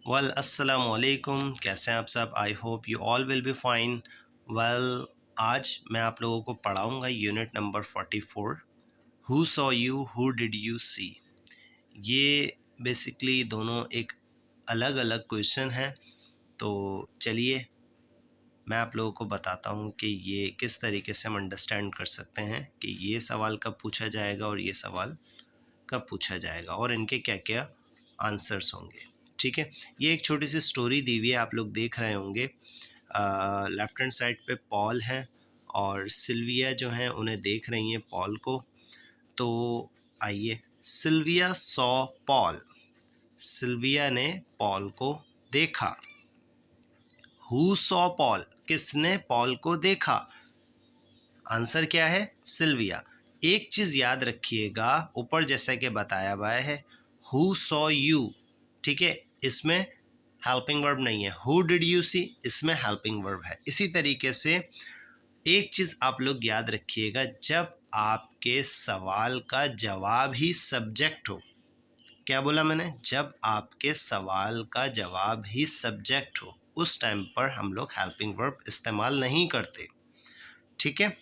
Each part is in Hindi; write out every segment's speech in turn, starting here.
वेल अस्सलाम वालेकुम, कैसे हैं आप सब। I hope you all will be fine. Well आज मैं आप लोगों को पढ़ाऊंगा unit number 44, who saw you who did you see. ये बेसिकली दोनों एक अलग अलग क्वेश्चन हैं। तो चलिए मैं आप लोगों को बताता हूँ कि ये किस तरीके से हम अंडरस्टैंड कर सकते हैं कि ये सवाल कब पूछा जाएगा और ये सवाल कब पूछा जाएगा और इनके क्या क्या आंसर्स होंगे। ठीक है, ये एक छोटी सी स्टोरी दी हुई है, आप लोग देख रहे होंगे। लेफ्ट हैंड साइड पे पॉल है और सिल्विया जो हैं उन्हें देख रही हैं पॉल को। तो आइए, सिल्विया सॉ पॉल, सिल्विया ने पॉल को देखा। हु सॉ पॉल, किसने पॉल को देखा। आंसर क्या है, सिल्विया। एक चीज़ याद रखिएगा, ऊपर जैसा कि बताया हुआ है हु सॉ यू, ठीक है, इसमें हेल्पिंग वर्ब नहीं है। हु डिड यू सी, इसमें हेल्पिंग वर्ब है। इसी तरीके से एक चीज़ आप लोग याद रखिएगा, जब आपके सवाल का जवाब ही सब्जेक्ट हो। क्या बोला मैंने, जब आपके सवाल का जवाब ही सब्जेक्ट हो उस टाइम पर हम लोग हेल्पिंग वर्ब इस्तेमाल नहीं करते। ठीक है,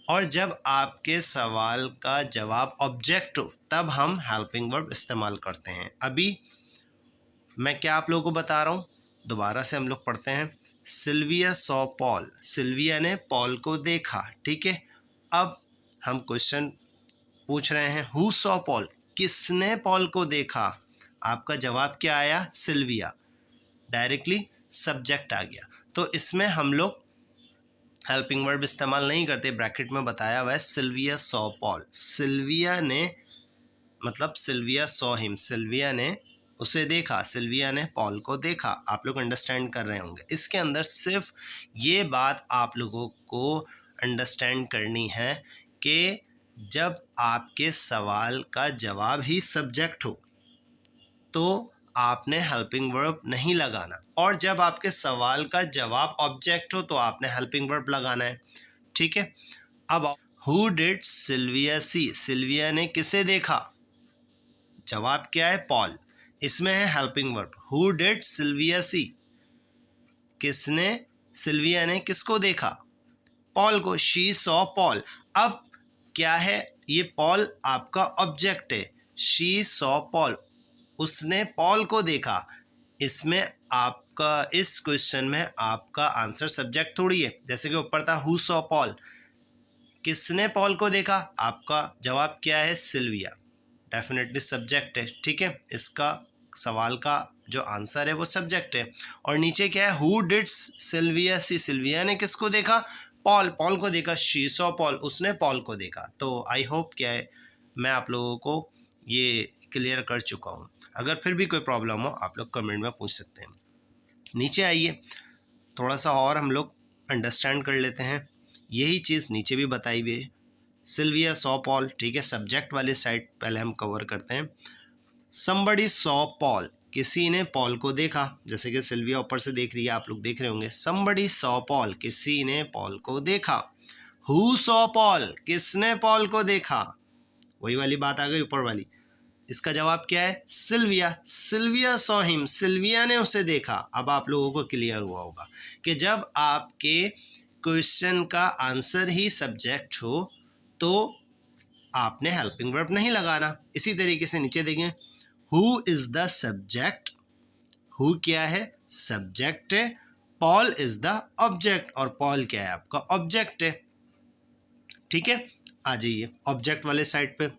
और जब आपके सवाल का जवाब ऑब्जेक्ट हो तब हम हेल्पिंग वर्ब इस्तेमाल करते हैं। अभी मैं क्या आप लोगों को बता रहा हूँ, दोबारा से हम लोग पढ़ते हैं। सिल्विया सॉ पॉल, सिल्विया ने पॉल को देखा। ठीक है, अब हम क्वेश्चन पूछ रहे हैं हु सॉ पॉल, किसने पॉल को देखा। आपका जवाब क्या आया, सिल्विया। डायरेक्टली सब्जेक्ट आ गया। तो इसमें हम लोग हेल्पिंग वर्ब इस्तेमाल नहीं करते। ब्रैकेट में बताया हुआ है सिल्विया सॉ पॉल, सिल्विया ने मतलब सिल्विया सॉ हिम, सिल्विया ने उसे देखा, सिल्विया ने पॉल को देखा। आप लोग अंडरस्टैंड कर रहे होंगे। इसके अंदर सिर्फ ये बात आप लोगों को अंडरस्टैंड करनी है कि जब आपके सवाल का जवाब ही सब्जेक्ट हो तो आपने हेल्पिंग वर्ब नहीं लगाना, और जब आपके सवाल का जवाब ऑब्जेक्ट हो तो आपने हेल्पिंग वर्ब लगाना है। ठीक है, अब who did Sylvia see, Sylvia ने किसे देखा। जवाब क्या है, पॉल। इसमें है helping verb. Who did Sylvia see, किसने, सिल्विया ने किसको देखा, पॉल को। She saw Paul. अब क्या है, ये पॉल आपका ऑब्जेक्ट है। शी सॉ पॉल, उसने पॉल को देखा। इसमें आपका, इस क्वेश्चन में आपका आंसर सब्जेक्ट थोड़ी है। जैसे कि ऊपर था हु सॉ पॉल, किसने पॉल को देखा, आपका जवाब क्या है, सिल्विया। डेफिनेटली सब्जेक्ट है। ठीक है, इसका सवाल का जो आंसर है वो सब्जेक्ट है। और नीचे क्या है, who did Sylvia see, Sylvia ने किसको देखा, पॉल, पॉल को देखा। शी सॉ पॉल, उसने पॉल को देखा। तो आई होप क्या है, मैं आप लोगों को ये क्लियर कर चुका हूँ। अगर फिर भी कोई प्रॉब्लम हो आप लोग कमेंट में पूछ सकते हैं। नीचे आइए, थोड़ा सा और हम लोग अंडरस्टैंड कर लेते हैं। यही चीज़ नीचे भी बताई हुई है, सिल्विया सॉ पॉल। ठीक है, सब्जेक्ट वाली साइड पहले हम कवर करते हैं। समबडी सॉ पॉल, किसी ने पॉल को देखा। जैसे कि सिल्विया ऊपर से देख रही है, आप लोग देख रहे होंगे। समबडी सॉ पॉल, किसी ने पॉल को देखा। हु सॉ पॉल, किसने पॉल को देखा। वही वाली बात आ गई ऊपर वाली। इसका जवाब क्या है, Sylvia. Sylvia saw him, Sylvia ने उसे देखा। अब आप लोगों को क्लियर हुआ होगा कि जब आपके क्वेश्चन का आंसर ही सब्जेक्ट हो तो आपने हेल्पिंग वर्ब नहीं लगाना। इसी तरीके से नीचे देखें, who is the subject, who क्या है, सब्जेक्ट है। पॉल इज द ऑब्जेक्ट, और पॉल क्या है, आपका ऑब्जेक्ट है। ठीक है, आ जाइए ऑब्जेक्ट वाले साइड पे।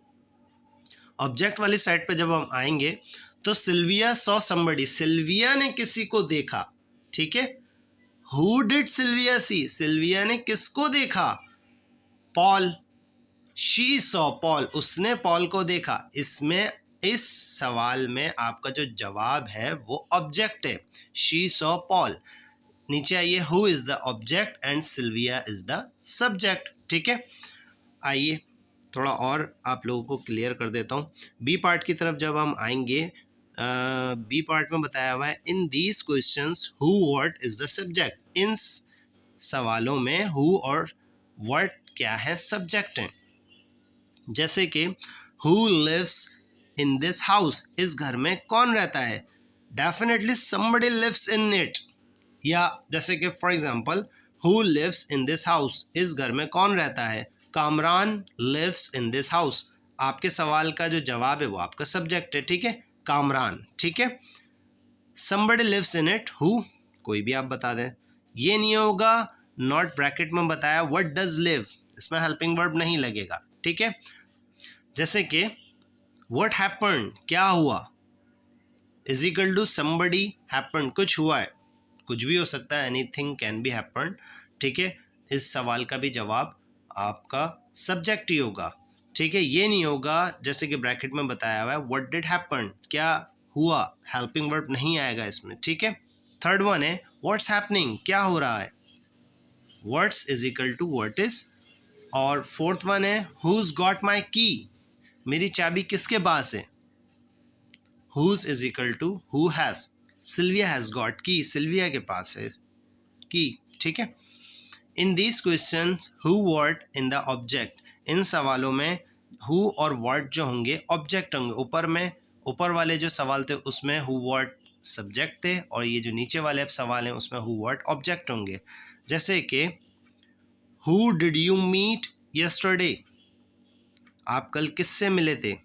ऑब्जेक्ट वाली साइड पे जब हम आएंगे तो सिल्विया सॉ समबडी, सिल्विया ने किसी को देखा। ठीक है, who did Sylvia see, Sylvia ने किसको देखा, पॉल। शी सॉ पॉल, उसने पॉल को देखा। इसमें, इस सवाल में आपका जो जवाब है वो ऑब्जेक्ट है, शी सॉ पॉल। नीचे आइए, who is the object and Sylvia is the subject. ठीक है, आइए थोड़ा और आप लोगों को क्लियर कर देता हूँ। बी पार्ट की तरफ जब हम आएंगे, बी पार्ट में बताया हुआ है in these questions who what is the subject. इन सवालों में हु और व्हाट क्या है, सब्जेक्ट है। जैसे कि who lives in this house, इस घर में कौन रहता है। Definitely somebody lives in it। या जैसे कि for example who lives in this house, इस घर में कौन रहता है? Kamran lives in this house. आपके सवाल का जो जवाब है वो आपका सब्जेक्ट है, ठीक है, कामरान, ठीक है। somebody lives in it, who, कोई भी आप बता दें। ये नहीं होगा, नॉट ब्रैकेट में बताया what does live, इसमें हेल्पिंग वर्ब नहीं लगेगा, ठीक है। जैसे कि what happened, क्या हुआ, is equal to somebody happened, कुछ हुआ है, कुछ भी हो सकता है, एनीथिंग कैन बी हैपन, ठीक है। इस सवाल का भी जवाब आपका सब्जेक्ट ही होगा, ठीक है। ये नहीं होगा जैसे कि ब्रैकेट में बताया हुआ है व्हाट डिड हैपन, क्या हुआ, हेल्पिंग वर्ब नहीं आएगा इसमें, ठीक है। थर्ड वन है व्हाट्स हैपनिंग, क्या हो रहा है, what's is equal to what is. और फोर्थ वन है हुज गॉट माई की, मेरी चाबी किसके पास है, who's is equal to who has, Sylvia has got key, सिल्विया के पास है की, ठीक है। In this question who what in the object, इन सवालों में हु और व्हाट जो होंगे ऑब्जेक्ट होंगे। ऊपर में ऊपर वाले जो सवाल थे उसमें हु व्हाट सब्जेक्ट थे, और ये जो नीचे वाले अब सवाल हैं उसमें हु व्हाट ऑब्जेक्ट होंगे। जैसे कि who did you meet yesterday, आप कल किससे मिले थे,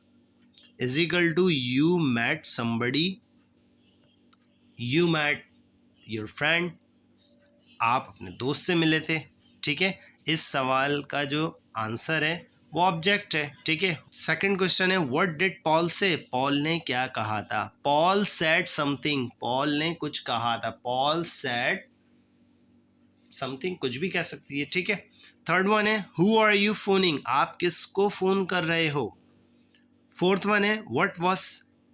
is equal to you met somebody, you met your friend, आप अपने दोस्त से मिले थे, ठीक है। इस सवाल का जो आंसर है वो ऑब्जेक्ट है, ठीक है। सेकंड क्वेश्चन है व्हाट डिड पॉल से, पॉल ने क्या कहा था, पॉल सेड समथिंग, पॉल ने कुछ कहा था, पॉल सेड समथिंग, कुछ भी कह सकती है, ठीक है। थर्ड वन है हु आर यू फोनिंग, आप किसको फोन कर रहे हो। फोर्थ वन है what was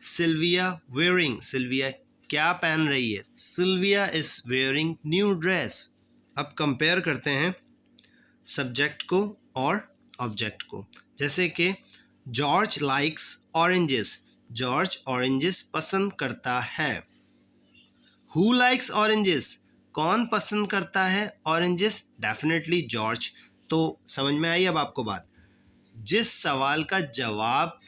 Sylvia wearing, Sylvia क्या पहन रही है, Sylvia is wearing new dress. अब कंपेयर करते हैं सब्जेक्ट को और ऑब्जेक्ट को। जैसे कि George likes oranges, George oranges पसंद करता है। हु लाइक्स ऑरेंजेस, कौन पसंद करता है ऑरेंजेस, डेफिनेटली जॉर्ज। तो समझ में आई अब आपको बात। जिस सवाल का जवाब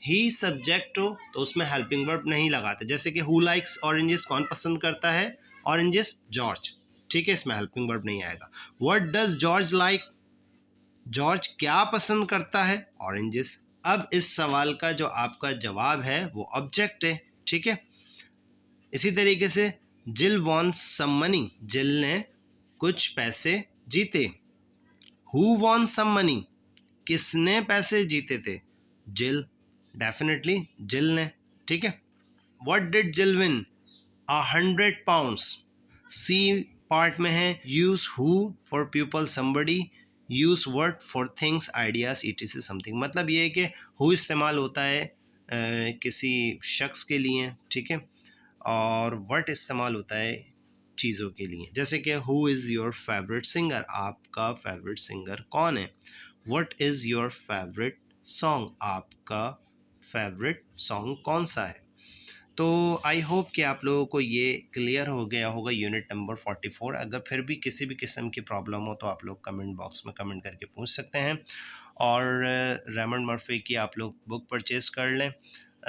ही सब्जेक्ट हो तो उसमें हेल्पिंग वर्ब नहीं लगाते। जैसे कि हु लाइक्स ऑरेंजेस, कौन पसंद करता है ऑरेंजेस, जॉर्ज, ठीक है, इसमें हेल्पिंग वर्ब नहीं आएगा। What does George like, George क्या पसंद करता है, ऑरेंजेस। अब इस सवाल का जो आपका जवाब है वो ऑब्जेक्ट है, ठीक है। इसी तरीके से जिल वॉन्स सम मनी, जिल ने कुछ पैसे जीते। हु वॉन्स सम मनी, किसने पैसे जीते थे, जिल, डेफिनेटली जिल ने, ठीक है। व्हाट डिड जिल विन, 100 pounds। सी पार्ट में है use who for people somebody, use word for things ideas etc something. मतलब ये है कि हु इस्तेमाल होता है किसी शख्स के लिए, ठीक है, और वर्ड इस्तेमाल होता है चीज़ों के लिए। जैसे कि who is your favourite singer, आपका फेवरेट सिंगर कौन है। What is your favourite song, आपका फेवरेट सॉन्ग कौन सा है। तो आई होप कि आप लोगों को ये क्लियर हो गया होगा यूनिट नंबर 44। अगर फिर भी किसी भी किस्म की प्रॉब्लम हो तो आप लोग कमेंट बॉक्स में कमेंट करके पूछ सकते हैं। और रेमंड मर्फी की आप लोग बुक परचेज़ कर लें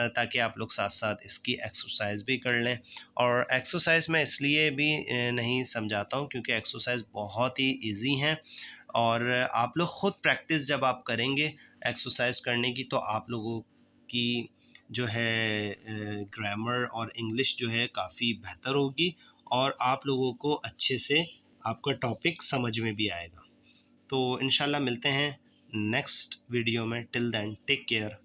ताकि आप लोग साथ साथ इसकी एक्सरसाइज भी कर लें। और एक्सरसाइज मैं इसलिए भी नहीं समझाता हूँ क्योंकि एक्सरसाइज बहुत ही इजी हैं, और आप लोग ख़ुद प्रैक्टिस जब आप करेंगे एक्सरसाइज करने की तो आप लोगों की जो है ग्रामर और इंग्लिश जो है काफ़ी बेहतर होगी, और आप लोगों को अच्छे से आपका टॉपिक समझ में भी आएगा। तो इंशाल्लाह मिलते हैं नेक्स्ट वीडियो में। Till then take care.